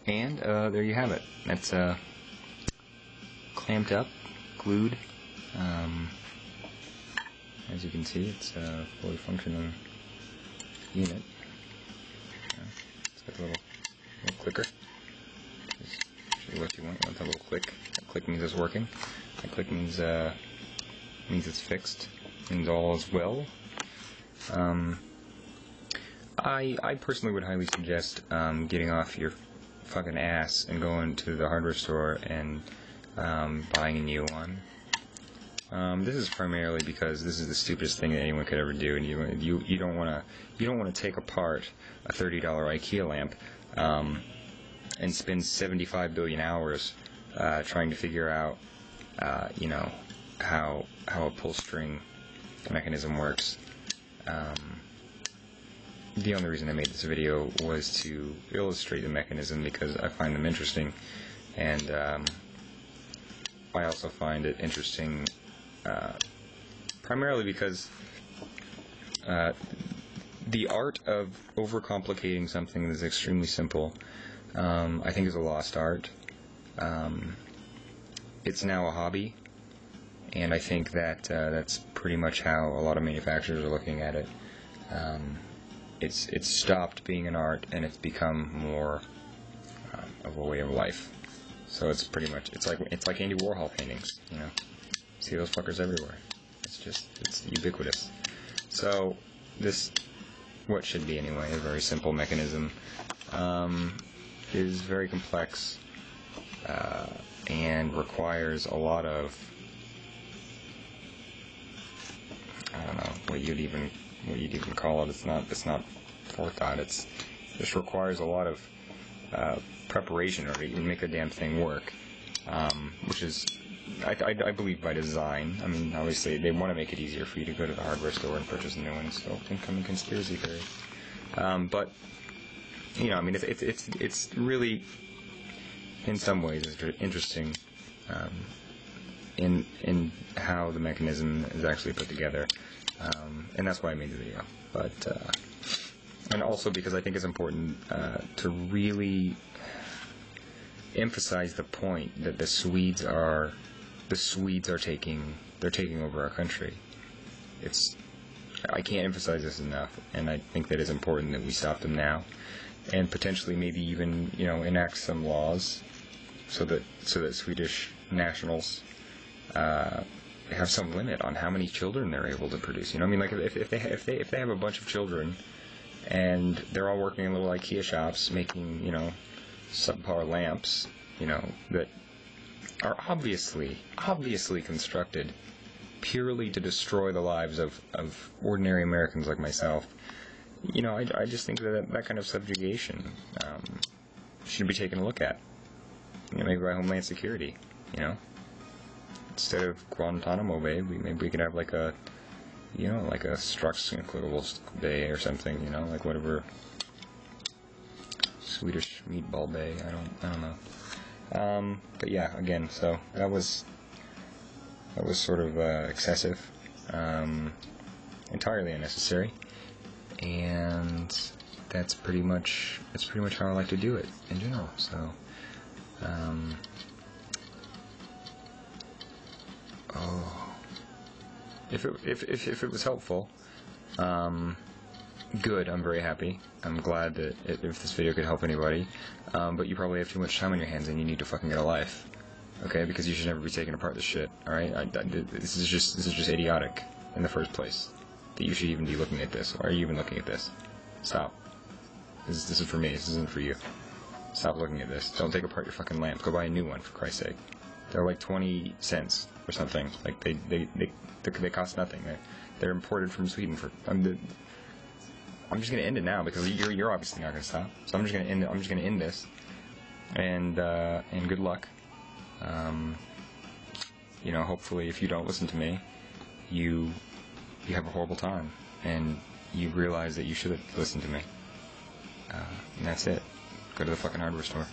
And there you have it. That's clamped up, glued. As you can see, it's a fully functioning unit. It's got a little clicker. Just show you what you want. You want that little click. That click means it's working. That click means it's fixed. Means all is well. I personally would highly suggest getting off your fucking ass and going to the hardware store and buying a new one. This is primarily because this is the stupidest thing that anyone could ever do, and you don't want to take apart a $30 IKEA lamp and spend 75 billion hours trying to figure out how a pull string mechanism works. The only reason I made this video was to illustrate the mechanism because I find them interesting, and I also find it interesting primarily because the art of overcomplicating something that is extremely simple, I think, is a lost art. It's now a hobby, and I think that that's pretty much how a lot of manufacturers are looking at it. It's stopped being an art, and it's become more of a way of life. So it's pretty much it's like Andy Warhol paintings, you know. See those fuckers everywhere. It's ubiquitous. So this, what should be anyway, a very simple mechanism, is very complex and requires a lot of, I don't know what you'd even call it. It's not forethought. It just requires a lot of preparation in order to even make the damn thing work, which is, I believe, by design. I mean, obviously they want to make it easier for you to go to the hardware store and purchase a new one. So incoming conspiracy theory. But you know, I mean, it's really, in some ways, it's interesting in how the mechanism is actually put together, and that's why I made the video. But and also because I think it's important to really emphasize the point that the Swedes are taking over our country. I can't emphasize this enough, and I think that it's important that we stop them now, and potentially maybe even enact some laws so that Swedish nationals have some limit on how many children they're able to produce. You know, I mean, like if they have a bunch of children and they're all working in little IKEA shops making subpar lamps, that are obviously constructed purely to destroy the lives of ordinary Americans like myself. I just think that kind of subjugation should be taken a look at. Maybe by Homeland Security. Instead of Guantanamo Bay, maybe we could have like a Strux includable Bay or something. Like whatever Swedish meatball Bay. I don't know. But yeah, again, so that was sort of excessive, entirely unnecessary, and that's pretty much how I like to do it in general. So, if it was helpful, good. I'm very happy. I'm glad that if this video could help anybody. But you probably have too much time on your hands and you need to fucking get a life. Okay, because you should never be taking apart this shit. All right, this is just idiotic in the first place. That you should even be looking at this. Why are you even looking at this? Stop. This is for me. This isn't for you. Stop looking at this. Don't take apart your fucking lamp. Go buy a new one, for Christ's sake. They're like 20 cents or something. Like they cost nothing. They're imported from Sweden. I'm just gonna end it now because you're obviously not gonna stop. So I'm just gonna end this. And good luck. Hopefully, if you don't listen to me, you have a horrible time, and you realize that you should listen to me. And that's it. Go to the fucking hardware store.